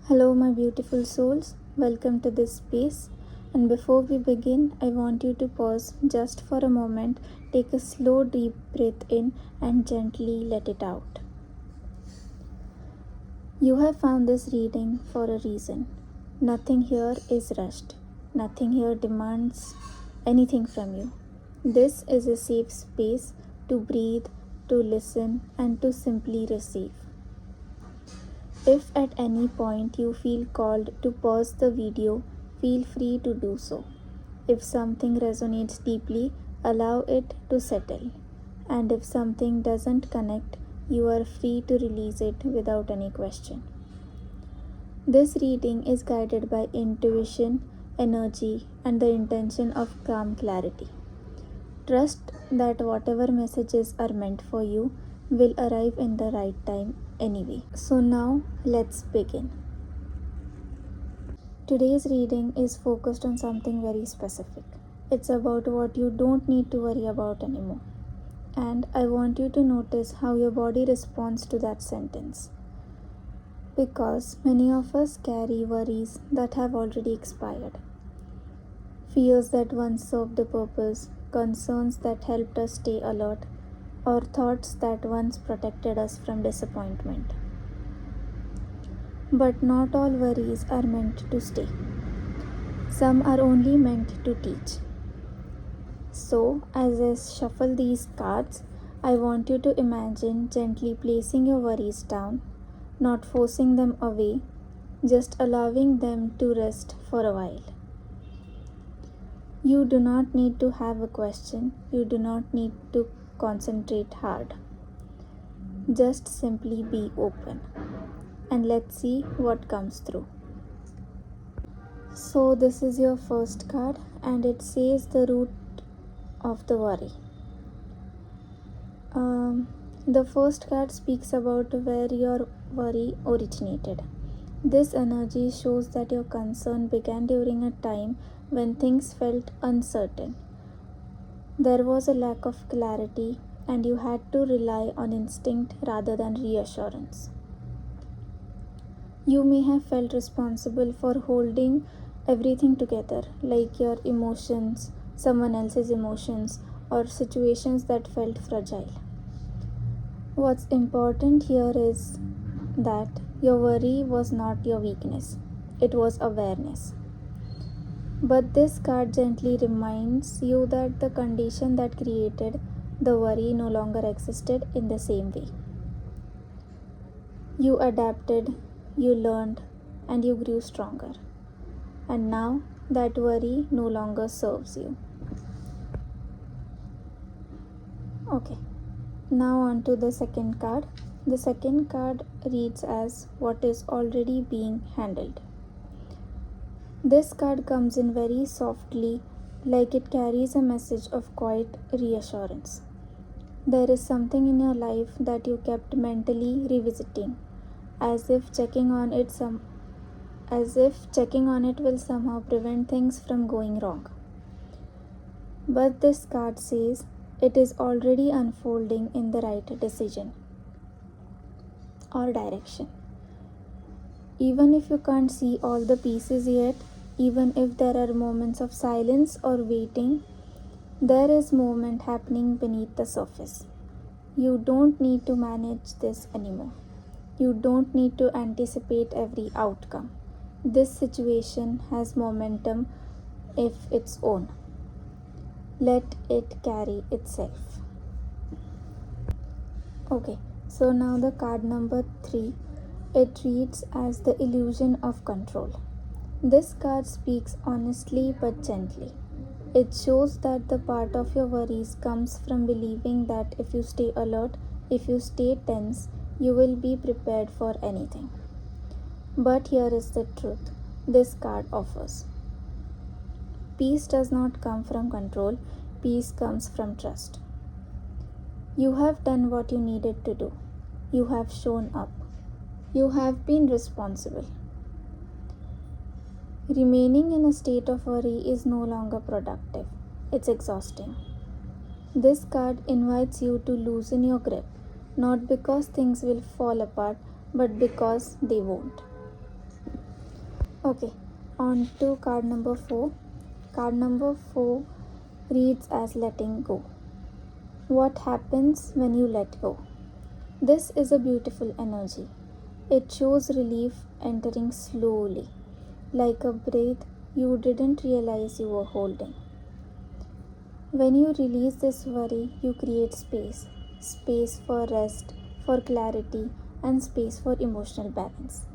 Hello, my beautiful souls. Welcome to this space. And before we begin, I want you to pause just for a moment, take a slow, deep breath in, and gently let it out. You have found this reading for a reason. Nothing here is rushed, nothing here demands anything from you. This is a safe space to breathe, to listen, and to simply receive. If at any point you feel called to pause the video, feel free to do so. If something resonates deeply, allow it to settle. And if something doesn't connect, you are free to release it without any question. This reading is guided by intuition, energy, and the intention of calm clarity. Trust that whatever messages are meant for you will arrive in the right time anyway. So now let's begin. Today's reading is focused on something very specific. It's about what you don't need to worry about anymore. And I want you to notice how your body responds to that sentence. Because many of us carry worries that have already expired. Fears that once served a purpose, concerns that helped us stay alert, or thoughts that once protected us from disappointment. But not all worries are meant to stay. Some are only meant to teach. So, as I shuffle these cards, I want you to imagine gently placing your worries down, not forcing them away, just allowing them to rest for a while. You do not need to have a question, you do not need to concentrate hard. Just simply be open. And let's see what comes through. So this is your first card and it says the root of the worry. The first card speaks about where your worry originated. This energy shows that your concern began during a time when things felt uncertain. There was a lack of clarity and you had to rely on instinct rather than reassurance. You may have felt responsible for holding everything together, like your emotions, someone else's emotions, or situations that felt fragile. What's important here is that your worry was not your weakness, it was awareness. But this card gently reminds you that the condition that created the worry no longer existed in the same way. You adapted, you learned, and you grew stronger. And now that worry no longer serves you. Okay, now on to the second card. The second card reads as what is already being handled. This card comes in very softly, like it carries a message of quiet reassurance. There is something in your life that you kept mentally revisiting, as if checking on it will somehow prevent things from going wrong. But this card says it is already unfolding in the right decision or direction. Even if you can't see all the pieces yet, even if there are moments of silence or waiting, there is movement happening beneath the surface. You don't need to manage this anymore. You don't need to anticipate every outcome. This situation has momentum of its own. Let it carry itself. Okay, so now the card number 3. It reads as the illusion of control. This card speaks honestly but gently. It shows that the part of your worries comes from believing that if you stay alert, if you stay tense, you will be prepared for anything. But here is the truth this card offers. Peace does not come from control, peace comes from trust. You have done what you needed to do. You have shown up. You have been responsible. Remaining in a state of worry is no longer productive. It's exhausting. This card invites you to loosen your grip, not because things will fall apart, but because they won't. Okay, on to card number 4. Card number 4 reads as letting go. What happens when you let go? This is a beautiful energy. It shows relief entering slowly, like a breath you didn't realize you were holding. When you release this worry, you create space for rest, for clarity, and space for emotional balance.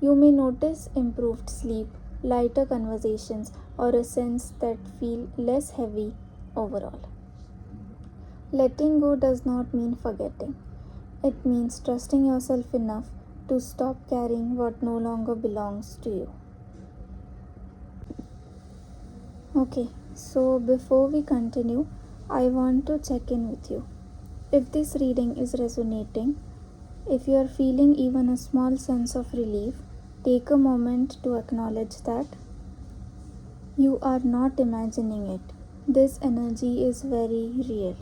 You may notice improved sleep, lighter conversations, or a sense that feel less heavy overall. Letting go does not mean forgetting. It means trusting yourself enough to stop carrying what no longer belongs to you. Okay, so before we continue, I want to check in with you. If this reading is resonating, if you are feeling even a small sense of relief, take a moment to acknowledge that you are not imagining it. This energy is very real.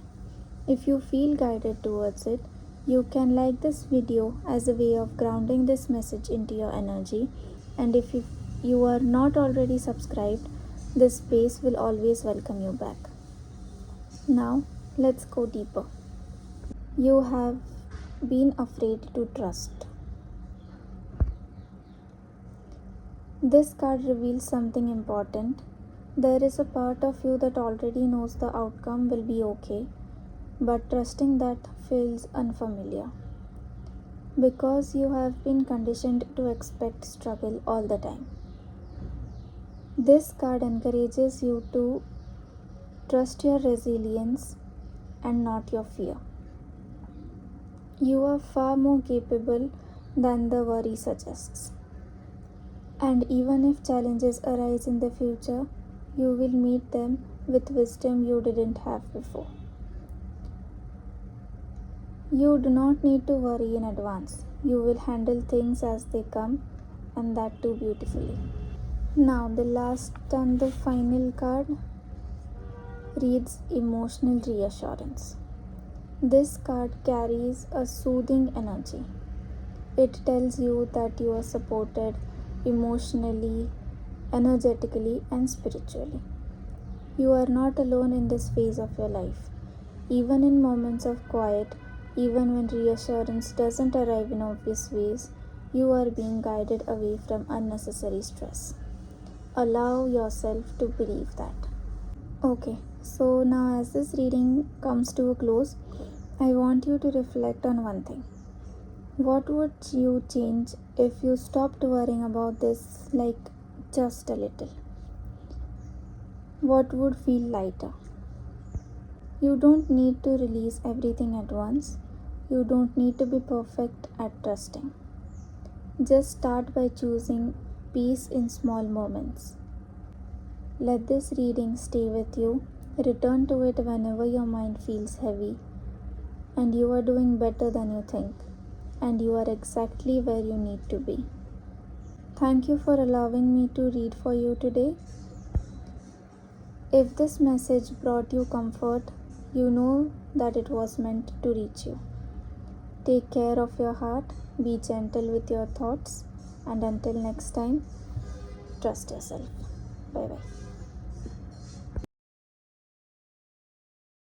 If you feel guided towards it, you can like this video as a way of grounding this message into your energy. And if you are not already subscribed, this space will always welcome you back. Now, let's go deeper. You have been afraid to trust. This card reveals something important. There is a part of you that already knows the outcome will be okay, but trusting that feels unfamiliar because you have been conditioned to expect struggle all the time. This card encourages you to trust your resilience and not your fear. You are far more capable than the worry suggests. And even if challenges arise in the future, you will meet them with wisdom you didn't have before. You do not need to worry in advance. You will handle things as they come, and that too beautifully. Now, the last and the final card reads emotional reassurance. This card carries a soothing energy. It tells you that you are supported emotionally, energetically, and spiritually. You are not alone in this phase of your life. Even in moments of quiet, even when reassurance doesn't arrive in obvious ways, you are being guided away from unnecessary stress. Allow yourself to believe that. Okay, so now as this reading comes to a close, I want you to reflect on one thing. What would you change if you stopped worrying about this, like just a little? What would feel lighter? You don't need to release everything at once. You don't need to be perfect at trusting. Just start by choosing peace in small moments. Let this reading stay with you. Return to it whenever your mind feels heavy. And you are doing better than you think. And you are exactly where you need to be. Thank you for allowing me to read for you today. If this message brought you comfort, you know that it was meant to reach you. Take care of your heart, be gentle with your thoughts, and until next time, trust yourself. Bye bye.